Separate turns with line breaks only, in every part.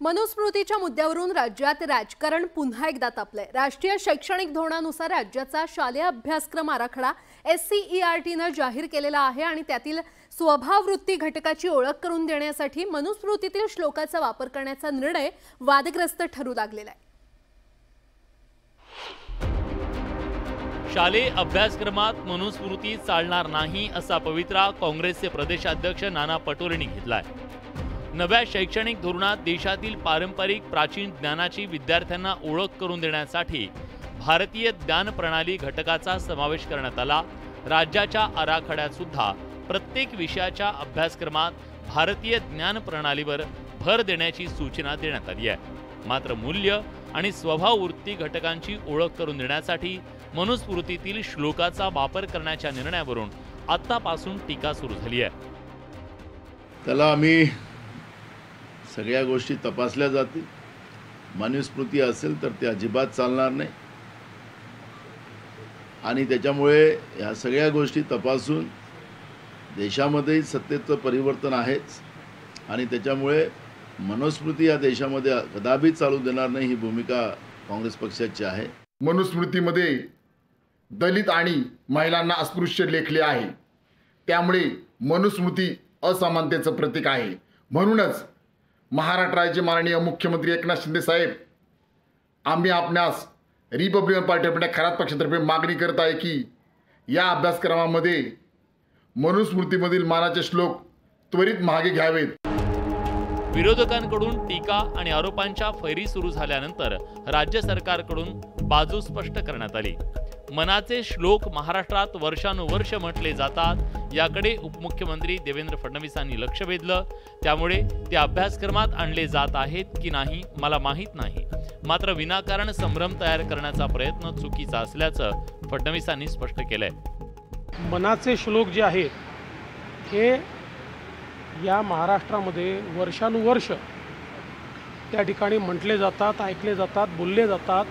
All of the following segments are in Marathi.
मनुस्मृतीच्या मुद्द्यावरून राज्यात राजकारण पुन्हा एकदा तापलंय। राष्ट्रीय शैक्षणिक धोरणानुसार राज्याचा शालेय अभ्यासक्रम आराखडा SCERTने जाहीर केलेला आहे आणि त्यातील स्वभाववृत्ती घटकाची ओळख करून देण्यासाठी मनुस्मृतीतील श्लोकाचा वापर करण्याचा निर्णय वादग्रस्त ठरू लागलेला आहे।
शालेय अभ्यासक्रमात मनुस्मृती चालणार नाही असा पवित्रा काँग्रेसचे प्रदेशाध्यक्ष नाना पटोलेंनी घेतलाय। नव्या शैक्षणिक धोरणात देशातील पारंपरिक प्राचीन ज्ञानाची विद्यार्थ्यांना ओळख करून देण्यासाठी भारतीय ज्ञान प्रणाली घटकाचा समावेश करण्यात आला। राज्याच्या आराखड्यात सुद्धा प्रत्येक विषयाच्या अभ्यासक्रमात भारतीय ज्ञान प्रणालीवर भर देण्याची सूचना देण्यात आली आहे। मात्र मूल्य आणि स्वभाववृत्ती घटकांची ओळख करून देण्यासाठी मनुस्मृतीतील श्लोकाचा वापर करण्याच्या निर्णयावरून आतापासून टीका सुरू झाली आहे।
त्याला आम्ही सगळ्या गोष्टी तपासल्या जातील। मनुस्मृती असेल तर ते अजिबात चालणार नाही आणि त्याच्यामुळे या सगळ्या गोष्टी तपासून देशामध्ये सत्तेचं परिवर्तन आहेच आणि त्याच्यामुळे मनुस्मृती या देशामध्ये कदापि चालू देणार नाही ही भूमिका काँग्रेस पक्षाची आहे।
मनुस्मृतीमध्ये दलित आणि महिलांना अस्पृश्य लेखले आहे, त्यामुळे मनुस्मृती असमानतेचं प्रतीक आहे। म्हणूनच महाराष्ट्र राज्याचे माननीय मुख्यमंत्री एकनाथ शिंदे साहेब आम्ही आपणास Republican party of India Kharat पक्षातर्फे मागणी करत आहे की या अभ्यासक्रमामध्ये मनुस्मृतीमधील मानाचे श्लोक त्वरित मागे घ्यावेत।
विरोधकांकडून टीका आणि आरोपांच्या फैरी सुरू झाल्यानंतर राज्य सरकारकडून बाजू स्पष्ट करण्यात आली। मनाचे श्लोक महाराष्ट्रात वर्षानुवर्ष म्हटले जातात याकडे उपमुख्यमंत्री देवेंद्र फडणवीसांनी लक्ष वेधलं। त्यामुळे ते अभ्यासक्रमात आणले जात आहेत की नाही मला माहीत नाही, मात्र विनाकारण संभ्रम तयार करण्याचा प्रयत्न चुकीचा असल्याचं फडणवीसांनी स्पष्ट केलंय।
मनाचे श्लोक जे आहेत हे या महाराष्ट्रामध्ये वर्षानुवर्ष त्या ठिकाणी म्हटले जातात, ऐकले जातात, बोलले जातात।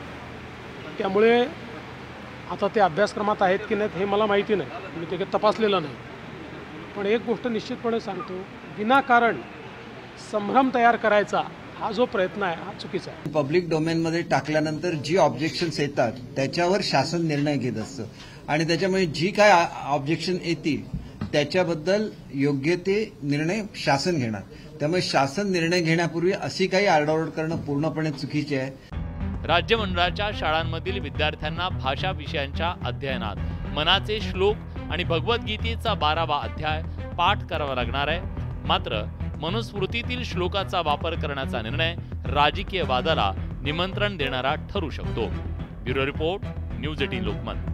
त्यामुळे आता ते अभ्यासक्रमात आहेत की नाहीत हे मला माहिती नाही, मी ते तपासलेलं नाही। पण एक गोष्ट निश्चितपणे सांगतो, विनाकारण संभ्रम तयार करायचा हा जो प्रयत्न आहे हा चुकीचा आहे।
पब्लिक डोमेनमध्ये टाकल्यानंतर जी ऑब्जेक्शन्स येतात त्याच्यावर शासन निर्णय घेत असतं आणि त्याच्यामुळे जी काय ऑब्जेक्शन येतील त्याच्याबद्दल योग्य ते निर्णय शासन घेणार। त्यामुळे शासन निर्णय घेण्यापूर्वी अशी काही आरडाओरड करणं पूर्णपणे चुकीचे आहे।
राज्य मंडळाच्या शाळांमधील विद्यार्थ्यांना भाषा विषयांच्या अध्ययनात मनाचे श्लोक आणि भगवद्गीतेचा 12वा अध्याय पाठ करावा लागणार आहे। मात्र मनुस्मृतीतील श्लोकाचा वापर करण्याचा निर्णय राजकीय वादाला निमंत्रण देणारा ठरू शकतो। Bureau report, news 18 Lokmat.